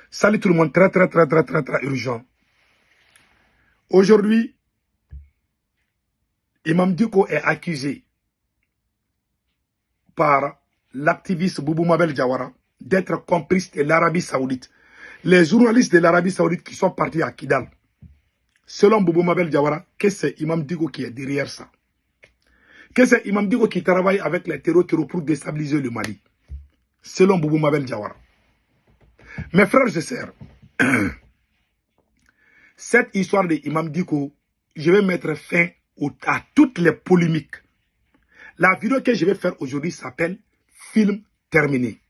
Salut tout le monde, très urgent. Aujourd'hui, Imam Dicko est accusé par l'activiste Boubou Mabel Diawara d'être complice de l'Arabie Saoudite. Les journalistes de l'Arabie Saoudite qui sont partis à Kidal, selon Boubou Mabel Diawara, que c'est Imam Dicko qui est derrière ça. Que c'est Imam Dicko qui travaille avec les terroristes pour déstabiliser le Mali. Selon Boubou Mabel Diawara. Mes frères et sœurs, cette histoire de Imam Dicko, je vais mettre fin à toutes les polémiques. La vidéo que je vais faire aujourd'hui s'appelle « Film terminé ».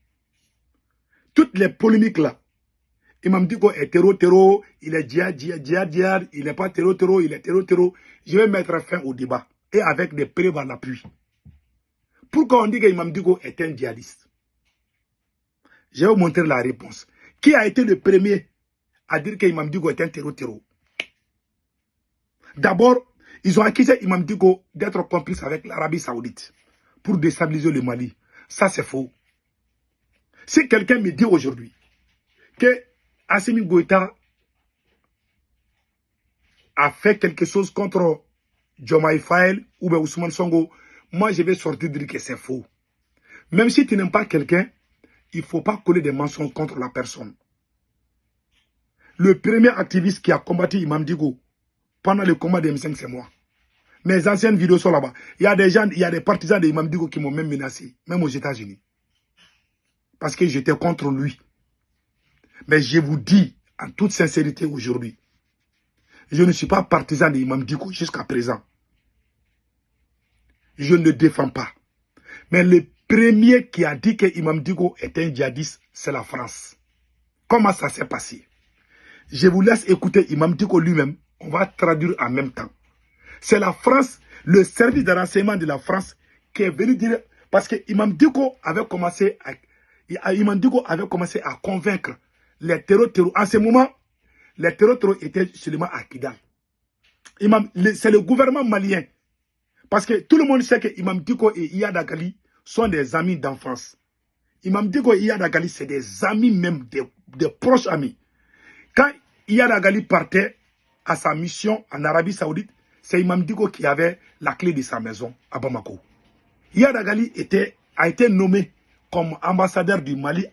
Toutes les polémiques là, Imam Dicko est terreau, il est djihad, il n'est pas terreau, il est terreau. Je vais mettre fin au débat et avec des preuves à l'appui. Pourquoi on dit que Imam Dicko est un djihadiste? Je vais vous montrer la réponse. Qui a été le premier à dire que Imam Dicko est un terreau? D'abord, ils ont accusé Imam Dicko d'être complice avec l'Arabie Saoudite pour déstabiliser le Mali. Ça, c'est faux. Si quelqu'un me dit aujourd'hui que Assimi Goïta a fait quelque chose contre Diomaye Faye ou Ousmane Sonko, moi, je vais sortir dire que c'est faux. Même si tu n'aimes pas quelqu'un, il ne faut pas coller des mensonges contre la personne. Le premier activiste qui a combattu Imam Dicko pendant le combat de M5, c'est moi. Mes anciennes vidéos sont là-bas. Il y a des gens, il y a des partisans de Imam Dicko qui m'ont même menacé, même aux États-Unis. Parce que j'étais contre lui. Mais je vous dis, en toute sincérité aujourd'hui, je ne suis pas partisan de Imam Dicko jusqu'à présent. Je ne le défends pas. Mais le premier qui a dit que Imam Dicko est un djihadiste, c'est la France. Comment ça s'est passé? Je vous laisse écouter Imam Dicko lui-même. On va traduire en même temps. C'est la France, le service de renseignement de la France qui est venu dire... Parce que Imam Dicko avait commencé à convaincre les terroristes. En ce moment, les terroristes étaient seulement à Kidal. C'est le gouvernement malien. Parce que tout le monde sait que Imam Dicko et Iyad Agali sont des amis d'enfance. Imam Dicko et Iyad Agali, c'est des amis même, des proches amis. Quand Iyad Agali partait à sa mission en Arabie Saoudite, c'est Imam Dicko qui avait la clé de sa maison à Bamako. Iyad Agali a été nommé comme ambassadeur du Mali.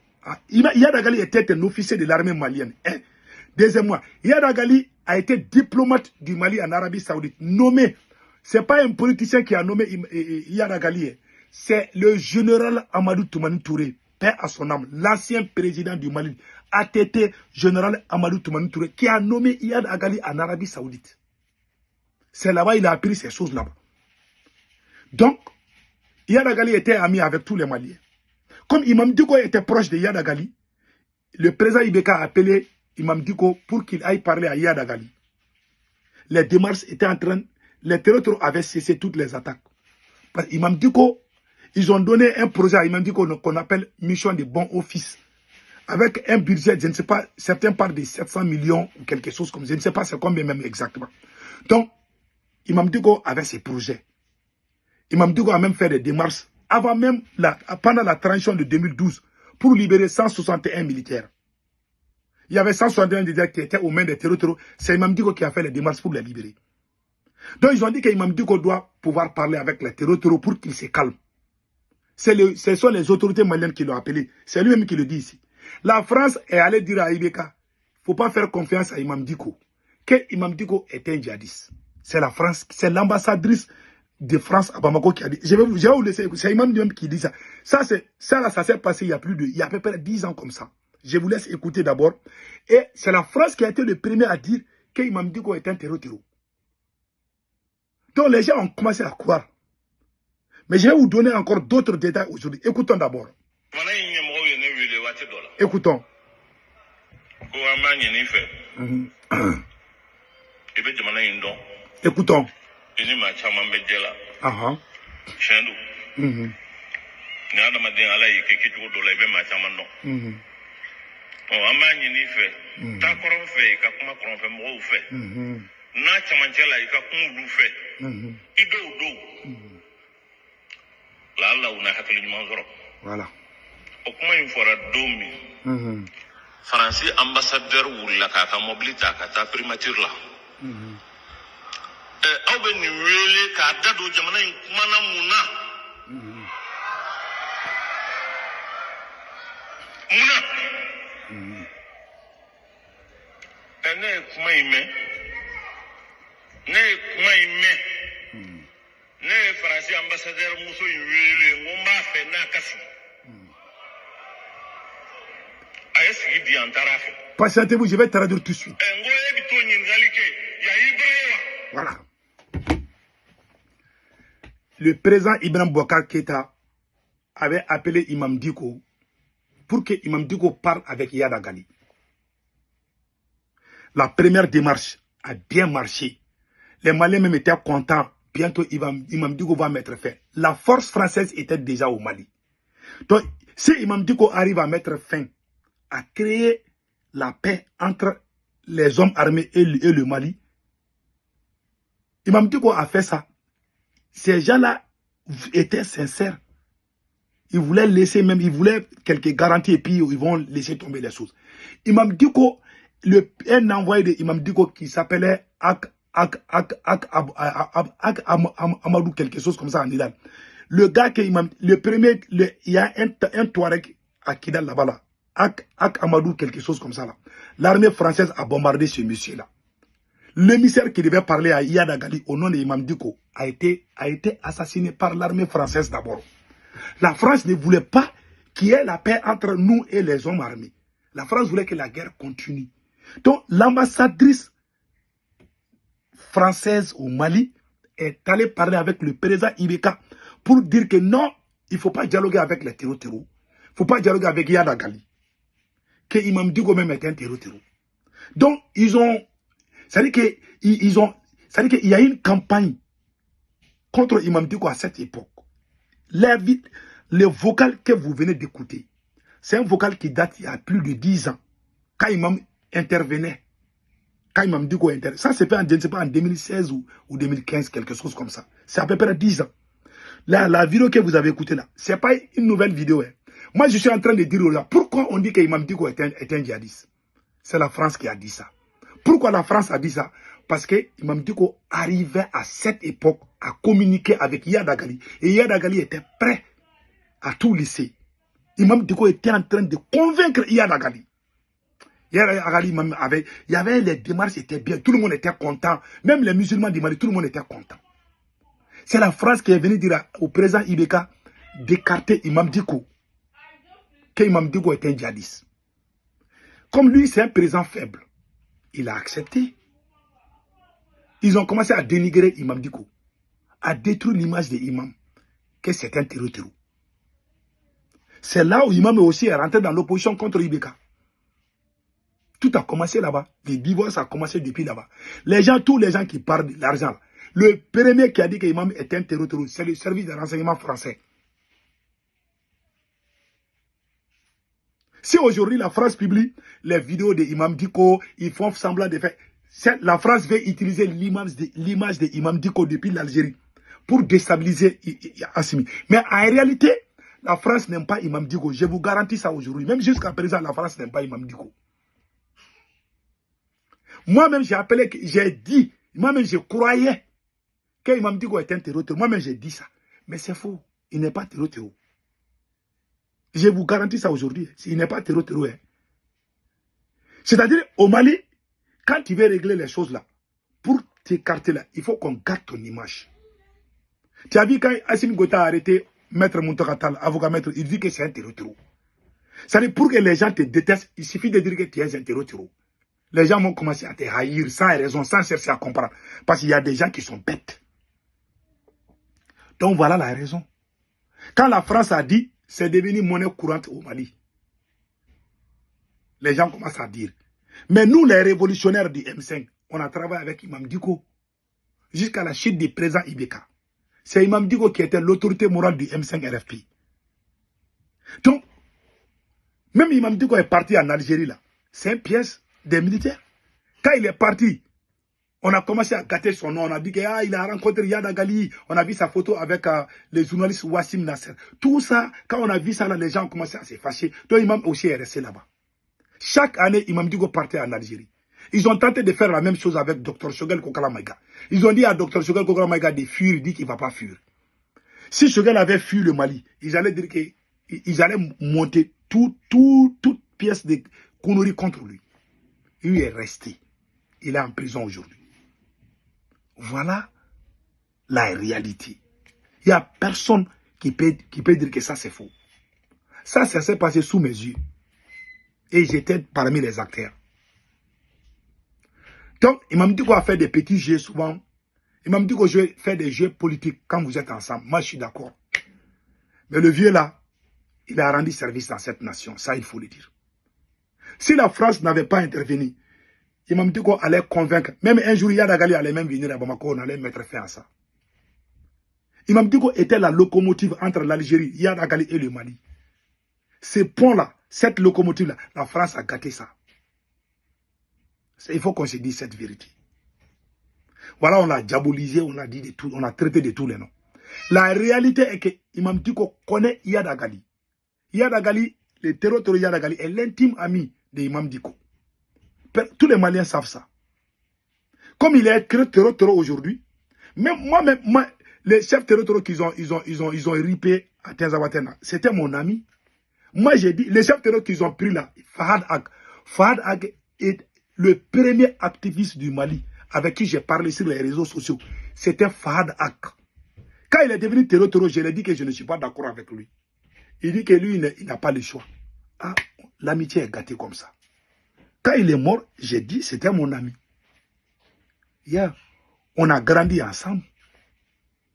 Iyad Agali était un officier de l'armée malienne. Deuxièmement, Iyad Agali a été diplomate du Mali en Arabie Saoudite. Nommé. Ce n'est pas un politicien qui a nommé Iyad Agali. C'est le général Amadou Toumani Touré, paix à son âme, l'ancien président du Mali, ATT, général Amadou Toumani Touré, qui a nommé Iyad Agali en Arabie Saoudite. C'est là-bas il a appris ces choses là-bas. Donc, Iyad Agali était ami avec tous les Maliens. Comme Imam Dicko était proche de Iyad Agali, le président Ibeka a appelé Imam Dicko pour qu'il aille parler à Iyad Agali. Les démarches étaient en train, les terroristes avaient cessé toutes les attaques. Parce qu'Imam Dicko, ils ont donné un projet à Imam Dicko qu'on appelle mission de bon office. Avec un budget, je ne sais pas, certains parlent de 700 millions ou quelque chose comme ça. Je ne sais pas c'est combien même exactement. Donc, Imam Dicko avait ses projets. Imam Dicko a même fait des démarches avant même, pendant la transition de 2012, pour libérer 161 militaires. Il y avait 161 militaires qui étaient aux mains des terroristes. C'est Imam Dicko qui a fait les démarches pour les libérer. Donc ils ont dit qu'Imam Dicko doit pouvoir parler avec les terroristes pour qu'ils se calment. Ce sont les autorités maliennes qui l'ont appelé. C'est lui-même qui le dit ici. La France est allée dire à Ibeka, il ne faut pas faire confiance à Imam Dicko, que Imam Dicko est un djihadiste. C'est la France, c'est l'ambassadrice de France à Bamako qui a dit. Je vais vous laisser, c'est Imam Dicko qui dit ça. Ça s'est passé il y a à peu près 10 ans comme ça. Je vous laisse écouter d'abord. Et c'est la France qui a été le premier à dire que Imam Dicko est un terreau. Donc les gens ont commencé à croire. Mais je vais vous donner encore d'autres détails aujourd'hui. Écoutons d'abord. Écoutons. Écoutons. Voilà. Français ambassadeur wula kaka mobilita kata primature la. Aw be ni wele ka dado jamana mana muna. Muna. Ne kuma ime. Ne kuma ime. Ne Français ambassadeur muso wele ngomba fe na kasi. Patientez-vous, je vais traduire tout de suite. Voilà. Le président Ibrahim Boubacar Keïta avait appelé Imam Dicko pour que Imam Dicko parle avec Yada Gali. La première démarche a bien marché. Les Maliens même étaient contents. Bientôt, Imam Dicko va mettre fin. La force française était déjà au Mali. Donc, si Imam Dicko arrive à mettre fin, à créer la paix entre les hommes armés et le Mali, Imam Dicko a fait ça. Ces gens-là étaient sincères. Ils voulaient laisser même, ils voulaient quelques garanties et puis ils vont laisser tomber les choses. Imam Dicko, un envoyé de Imam Dicko qui s'appelait Amadou, quelque chose comme ça en Iran. Le gars que le premier, il y a un Touareg à Kidal là-bas là. Amadou, quelque chose comme ça là. L'armée française a bombardé ce monsieur-là. L'émissaire qui devait parler à Iyad Agali au nom de Imam Dicko a été assassiné par l'armée française d'abord. La France ne voulait pas qu'il y ait la paix entre nous et les hommes armés. La France voulait que la guerre continue. Donc l'ambassadrice française au Mali est allée parler avec le président Ibeka pour dire que non, il ne faut pas dialoguer avec les terreaux. Il ne faut pas dialoguer avec Iyad Agali. Que Imam Dicko même est un terreau. Donc, ils ont... C'est-à-dire qu'il y a une campagne contre Imam Dicko à cette époque. Le vocal que vous venez d'écouter, c'est un vocal qui date il y a plus de 10 ans. Quand Imam intervenait. Quand Imam Dicko intervenait. Ça s'est fait en 2016 ou 2015, quelque chose comme ça. C'est à peu près 10 ans. Là, la vidéo que vous avez écoutée là, ce n'est pas une nouvelle vidéo. Hein. Moi, je suis en train de dire là, pourquoi on dit qu'Imam Dicko est un djihadiste? C'est la France qui a dit ça. Pourquoi la France a dit ça? Parce que Imam Dicko arrivait à cette époque à communiquer avec Iyad Agali. Et Iyad Agali était prêt à tout laisser. Imam Dicko était en train de convaincre Iyad Agali. Iyad Agali, il y avait les démarches, étaient bien. Tout le monde était content. Même les musulmans du Mali, tout le monde était content. C'est la France qui est venue dire au président Ibeka d'écarter Imam Dicko. Que Imam Dicko est un djihadiste. Comme lui, c'est un président faible, il a accepté. Ils ont commencé à dénigrer Imam Dicko, à détruire l'image de Imam, que c'est un terroriste. C'est là où Imam aussi est rentré dans l'opposition contre Ibeka. Tout a commencé là-bas. Les divorces ont commencé depuis là-bas. Tous les gens qui parlent de l'argent, le premier qui a dit que Imam est un terroriste, c'est le service de renseignement français. Si aujourd'hui la France publie les vidéos de Imam Dicko, ils font semblant de faire. La France veut utiliser l'image de Imam Dicko depuis l'Algérie pour déstabiliser Assimi. Mais en réalité, la France n'aime pas Imam Dicko. Je vous garantis ça aujourd'hui. Même jusqu'à présent, la France n'aime pas Imam Dicko. Moi-même, j'ai dit, moi-même, je croyais que Imam Dicko était un terroriste. Moi-même, j'ai dit ça. Mais c'est faux. Il n'est pas terroriste. Je vous garantis ça aujourd'hui. Il n'est pas terroriste. Hein. C'est-à-dire, au Mali, quand tu veux régler les choses là, pour t'écarter là, il faut qu'on garde ton image. Tu as vu quand Assimi Goïta a arrêté Maître Muntaka, avocat maître, il dit que c'est un terroriste. C'est-à-dire, pour que les gens te détestent, il suffit de dire que tu es un terroriste. Les gens vont commencer à te haïr sans raison, sans chercher à comprendre. Parce qu'il y a des gens qui sont bêtes. Donc voilà la raison. Quand la France a dit, c'est devenu monnaie courante au Mali. Les gens commencent à dire. Mais nous, les révolutionnaires du M5, on a travaillé avec Imam Dicko jusqu'à la chute du président Ibeka. C'est Imam Dicko qui était l'autorité morale du M5 RFP. Donc, même Imam Dicko est parti en Algérie là. C'est un piège des militaires. Quand il est parti, on a commencé à gâter son nom. On a dit qu'il a rencontré Iyad Agali. On a vu sa photo avec le journaliste Wassim Nasser. Tout ça, quand on a vu ça, là, les gens ont commencé à se fâcher. Donc Imam aussi est resté là-bas. Chaque année, Imam Dicko partait en Algérie. Ils ont tenté de faire la même chose avec Dr Choguel Kokala Maïga. Ils ont dit à Dr Choguel Kokala Maïga de fuir, il dit qu'il ne va pas fuir. Si Choguel avait fui le Mali, ils allaient dire qu'ils allaient monter toute pièce de conneries contre lui. Il est resté. Il est en prison aujourd'hui. Voilà la réalité. Il n'y a personne qui peut dire que ça c'est faux. Ça s'est passé sous mes yeux. Et j'étais parmi les acteurs. Donc, Imam Dicko a fait des petits jeux souvent. Imam Dicko fait des jeux politiques quand vous êtes ensemble. Moi, je suis d'accord. Mais le vieux là, il a rendu service à cette nation. Ça, il faut le dire. Si la France n'avait pas intervenu, Imam Dicko allait convaincre. Même un jour, Yada Gali allait même venir à Bamako, on allait mettre fin à ça. Imam Dicko était la locomotive entre l'Algérie, Yada Gali et le Mali. Ce pont-là, cette locomotive-là, la France a gâté ça. Il faut qu'on se dise cette vérité. Voilà, on l'a diabolisé, on a dit de tout, on a traité de tous les noms. La réalité est que Imam Dicko connaît Yada Gali. Yada Gali, le terreau Yada Gali est l'intime ami de Imam Dicko. Tous les Maliens savent ça. Comme il est terreau aujourd'hui, même moi, les chefs terreau qu'ils ont ripé à Tenzawatena, c'était mon ami. Moi, j'ai dit, les chefs terreau qu'ils ont pris là, Fahad Ag est le premier activiste du Mali avec qui j'ai parlé sur les réseaux sociaux. C'était Fahad Ag. Quand il est devenu terreau, je lui ai dit que je ne suis pas d'accord avec lui. Il dit que lui, il n'a pas le choix. Ah, l'amitié est gâtée comme ça. Quand il est mort, j'ai dit, c'était mon ami. Yeah. On a grandi ensemble.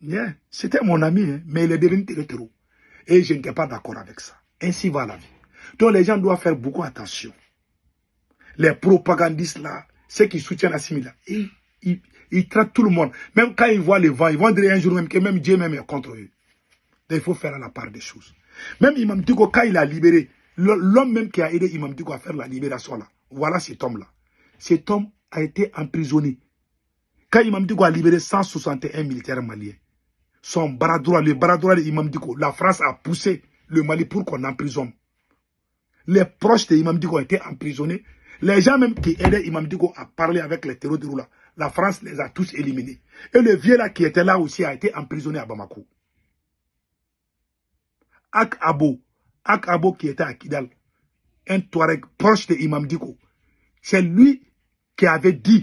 Yeah. C'était mon ami, hein, mais il est devenu terreau. Et je n'étais pas d'accord avec ça. Ainsi va la vie. Donc les gens doivent faire beaucoup attention. Les propagandistes là, ceux qui soutiennent Assimi là, ils traitent tout le monde. Même quand ils voient le vent, ils vont dire un jour même que même Dieu même est contre eux. Donc il faut faire la part des choses. Même Imam Dicko, quand il a libéré, l'homme même qui a aidé Imam Dicko à faire la libération là, voilà cet homme là. Cet homme a été emprisonné. Quand Imam Dicko a libéré 161 militaires maliens, son bras droit, le bras droit de Imam Dicko, la France a poussé le Mali pour qu'on emprisonne. Les proches de Imam Dicko ont été emprisonnés. Les gens même qui aidaient Imam Dicko à parler avec les terroristes là, la France les a tous éliminés. Et le vieux là qui était là aussi a été emprisonné à Bamako. Ak Abo qui était à Kidal, un Touareg proche de Imam Dicko, c'est lui qui avait dit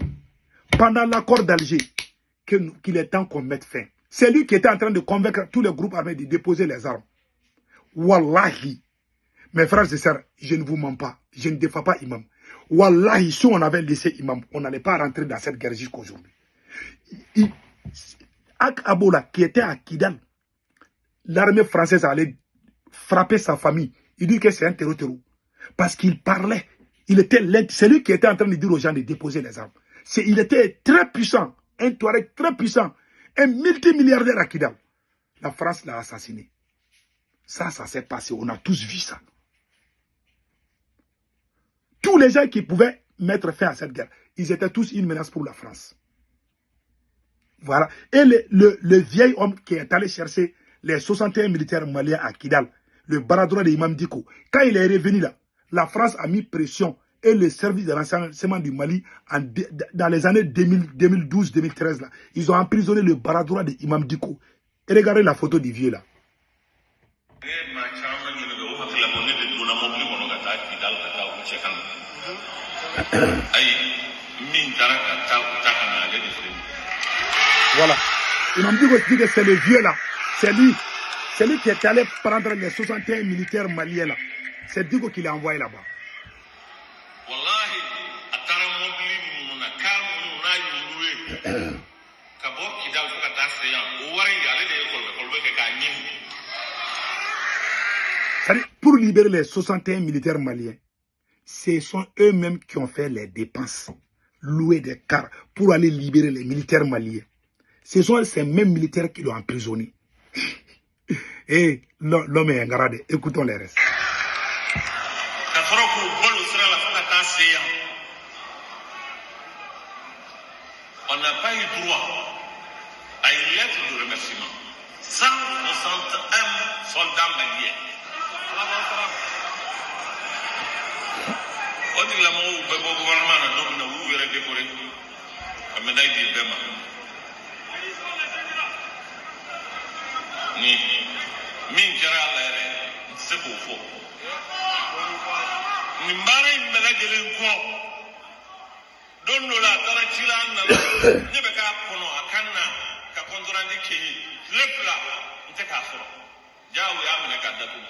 pendant l'accord d'Alger qu'il est temps qu'on mette fin. C'est lui qui était en train de convaincre tous les groupes armés de déposer les armes. Wallahi, mes frères et sœurs, je ne vous mens pas, je ne défends pas Imam. Wallahi, si on avait laissé Imam, on n'allait pas rentrer dans cette guerre jusqu'aujourd'hui. Ak Abo là, qui était à Kidal, l'armée française allait frapper sa famille. Il dit que c'est un terreau. Parce qu'il parlait. C'est lui qui était en train de dire aux gens de déposer les armes. Il était très puissant. Un Touareg très puissant. Un multimilliardaire à Kidal. La France l'a assassiné. Ça s'est passé. On a tous vu ça. Tous les gens qui pouvaient mettre fin à cette guerre, ils étaient tous une menace pour la France. Voilà. Et le vieil homme qui est allé chercher les 61 militaires maliens à Kidal, le bras droit de Imam Dicko, quand il est revenu là, la France a mis pression et le service de renseignement du Mali, dans les années 2012-2013, là, ils ont emprisonné le bras droit de Imam Dicko. Et regardez la photo du vieux là. Voilà. Imam Dicko dit que c'est le vieux là. C'est lui qui est allé prendre les 61 militaires maliens là. C'est Dicko qui l'a envoyé là-bas. Pour libérer les 61 militaires maliens, ce sont eux-mêmes qui ont fait les dépenses, louer des cars pour aller libérer les militaires maliens. Ce sont ces mêmes militaires qui l'ont emprisonné. Et l'homme est ingrat, écoutons les restes. On n'a pas eu droit à une lettre de remerciement. 161 soldats maliens. On dit la mort au gouvernement n'a pas de décoré. La médaille de Bema. Ni Minkera l'air, c'est pour faux. Ni Mara une médaille de l'info. Donne la Tarachila, Nebeka Pono, Akana, Kakondrandi Kini, Lepla, Tekafro. Jawi Aminakadabu.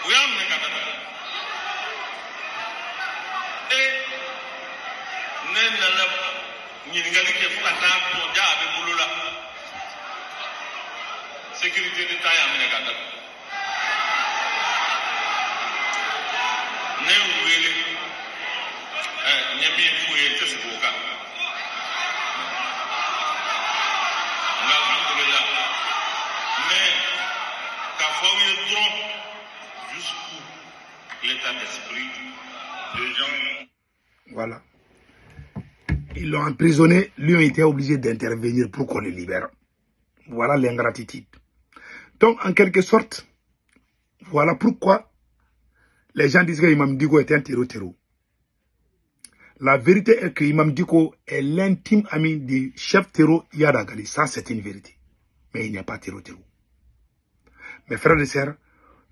We are Nakata. Nena Ningalike Fata, Jabi Bulula. Sécurité de taille à Minagata. Néo-Wélé. Nyami Foué, Tessoka. Mais, qu'à fois jusqu'où l'état d'esprit des gens. Voilà. Ils l'ont emprisonné, lui ont été obligés d'intervenir pour qu'on le libère. Voilà l'ingratitude. Donc, en quelque sorte, voilà pourquoi les gens disent que Imam Dicko est un terreau. La vérité est que Imam Dicko est l'intime ami du chef terreau Iyad Agali. Ça, c'est une vérité. Mais il n'est pas terreau. Mes frères et sœurs,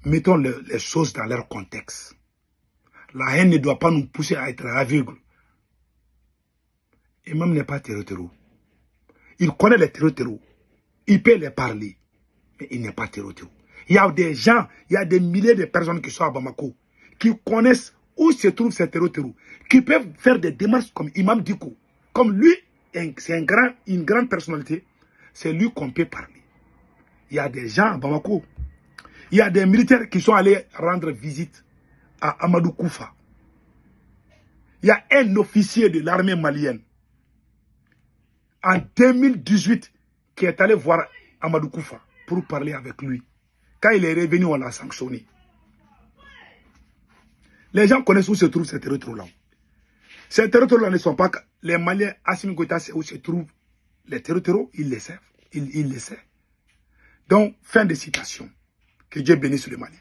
mettons les choses dans leur contexte. La haine ne doit pas nous pousser à être aveugles. Imam n'est pas terreau. Il connaît les terreaux. Il peut les parler. Mais il n'est pas terreau. Il y a des gens, il y a des milliers de personnes qui sont à Bamako, qui connaissent où se trouvent ces terreaux, qui peuvent faire des démarches comme Imam Dicko. Comme lui, c'est une grande personnalité, c'est lui qu'on peut parler. Il y a des gens à Bamako. Il y a des militaires qui sont allés rendre visite à Amadou Koufa. Il y a un officier de l'armée malienne en 2018 qui est allé voir Amadou Koufa pour parler avec lui. Quand il est revenu, on l'a sanctionné. Les gens connaissent où se trouvent ces territoires-là. Ces territoires-là ne sont pas... Les Maliens, Assimi Goïta, c'est où se trouvent les territoires, ils le savent. Ils le savent. Donc, fin de citation. Que Dieu bénisse les Maliens.